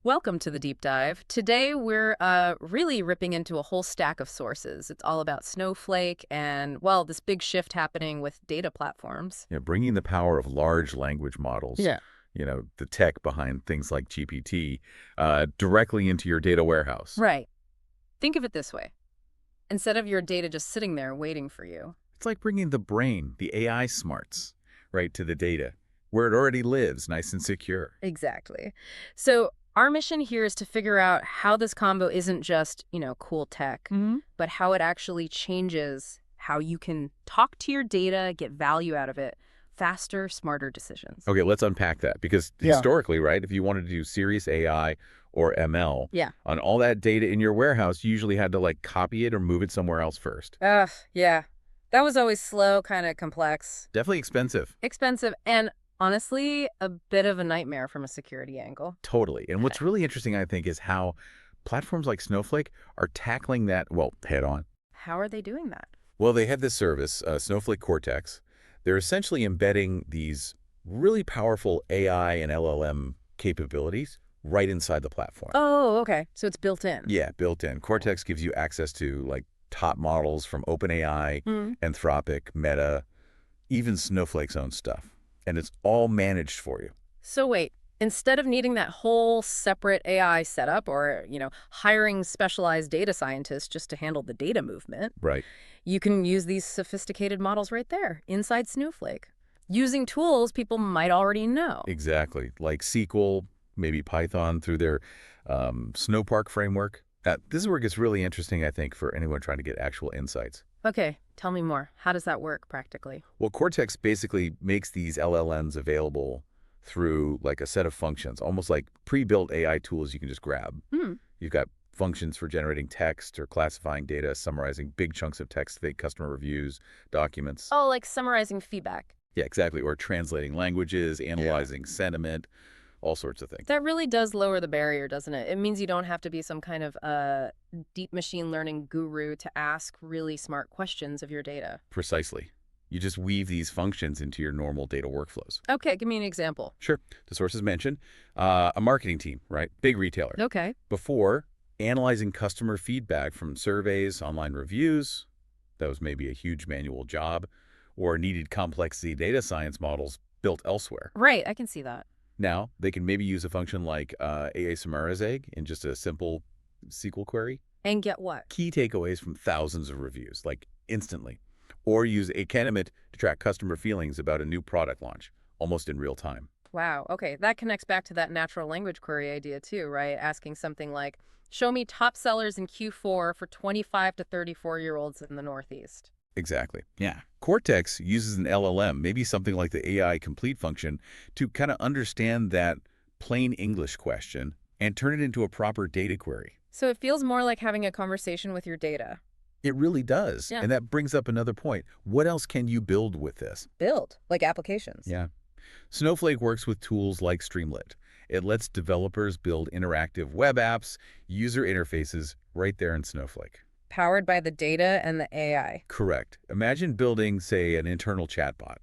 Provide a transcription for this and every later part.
Welcome to the deep dive. Today we're really ripping into a whole stack of sources. It's all about Snowflake and, well, this big shift happening with data platforms. Bringing the power of large language models, Yeah. the tech behind things like GPT, directly into your data warehouse. Right. Think of it this way. Instead of your data just sitting there waiting for you. It's like bringing the brain, the AI smarts, right to the data, where it already lives, nice and secure. Exactly. So our mission here is to figure out how this combo isn't just, cool tech, but how it actually changes how you can talk to your data, get value out of it, faster, smarter decisions. Okay, let's unpack that because historically, right, if you wanted to do serious AI or ML, Yeah. on all that data in your warehouse, you usually had to copy it or move it somewhere else first. Yeah. That was always slow, kind of complex, Definitely expensive. expensive, and honestly, a bit of a nightmare from a security angle. Totally. And what's really interesting, I think, is how platforms like Snowflake are tackling that, well, head on. How are they doing that? Well, they have this service, Snowflake Cortex. They're essentially embedding these really powerful AI and LLM capabilities right inside the platform. Oh, okay. So it's built in. Yeah, built in. Cortex gives you access to top models from OpenAI, Anthropic, Meta, even Snowflake's own stuff. And it's all managed for you. So wait, instead of needing that whole separate AI setup or, hiring specialized data scientists just to handle the data movement, Right. you can use these sophisticated models right there inside Snowflake, using tools people might already know. Exactly. Like SQL, maybe Python through their Snowpark framework. This is where it gets really interesting, I think, for anyone trying to get actual insights. Okay, tell me more. How does that work practically? Well, Cortex basically makes these LLMs available through a set of functions, almost like pre-built AI tools you can just grab. You've got functions for generating text or classifying data, summarizing big chunks of text, think customer reviews, documents. Oh, like summarizing feedback. Yeah, exactly. Or translating languages, analyzing sentiment, all sorts of things. That really does lower the barrier, doesn't it? It means you don't have to be some kind of deep machine learning guru to ask really smart questions of your data. Precisely. You just weave these functions into your normal data workflows. Okay, give me an example. Sure. The sources mentioned, a marketing team, right? Big retailer. Okay. Before, analyzing customer feedback from surveys, online reviews, that was maybe a huge manual job, or needed complex data science models built elsewhere. Right, I can see that. Now, they can maybe use a function like AA summarization in just a simple SQL query. And get what? Key takeaways from thousands of reviews, instantly. Or use a Canemit to track customer feelings about a new product launch, almost in real time. Wow, okay. That connects back to that natural language query idea too, right? Asking something like, show me top sellers in Q4 for 25 to 34-year-olds in the Northeast. Exactly. Yeah. Cortex uses an LLM, maybe something like the AI complete function, to kind of understand that plain English question and turn it into a proper data query. So it feels more like having a conversation with your data. It really does. Yeah. And that brings up another point. What else can you build with this? Build, like applications. Yeah. Snowflake works with tools like Streamlit. It lets developers build interactive web apps, user interfaces right there in Snowflake. Powered by the data and the AI. Correct. Imagine building, say, an internal chatbot.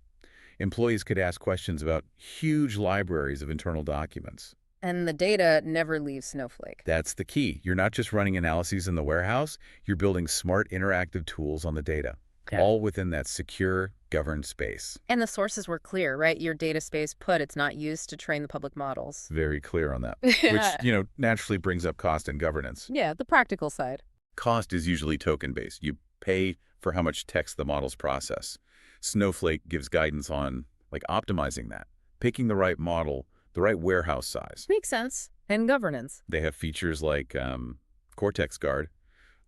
Employees could ask questions about huge libraries of internal documents. And the data never leaves Snowflake. That's the key. You're not just running analyses in the warehouse, you're building smart interactive tools on the data, all within that secure, governed space. And the sources were clear, right? Your data space put, it's not used to train the public models. Very clear on that, which, naturally brings up cost and governance. Yeah, the practical side. Cost is usually token-based. You pay for how much text the models process. Snowflake gives guidance on optimizing that, picking the right model, the right warehouse size. Makes sense. And governance. They have features like Cortex Guard,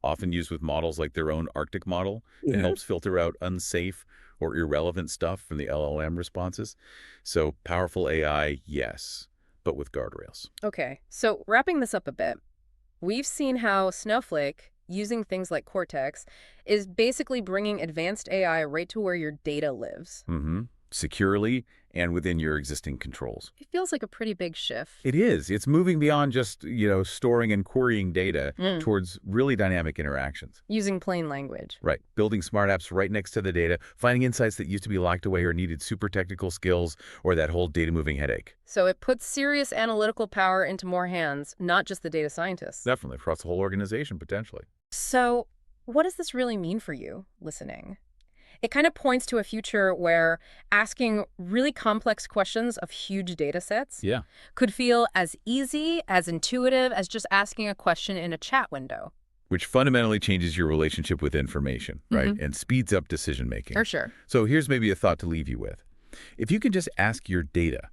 often used with models like their own Arctic model. It helps filter out unsafe or irrelevant stuff from the LLM responses. So powerful AI, yes, but with guardrails. Okay, so wrapping this up a bit, we've seen how Snowflake, using things like Cortex, is basically bringing advanced AI right to where your data lives. securely and within your existing controls. It feels like a pretty big shift. It is. It's moving beyond just, storing and querying data towards really dynamic interactions. Using plain language. Right. Building smart apps right next to the data, finding insights that used to be locked away or needed super technical skills or that whole data moving headache. So it puts serious analytical power into more hands, not just the data scientists. Definitely. Across the whole organization, potentially. So what does this really mean for you, listening? It kind of points to a future where asking really complex questions of huge data sets could feel as easy, as intuitive as just asking a question in a chat window. Which fundamentally changes your relationship with information, right? And speeds up decision-making. For sure. So here's maybe a thought to leave you with. If you can just ask your data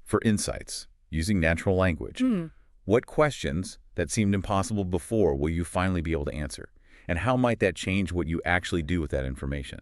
for insights using natural language, what questions that seemed impossible before will you finally be able to answer? And how might that change what you actually do with that information?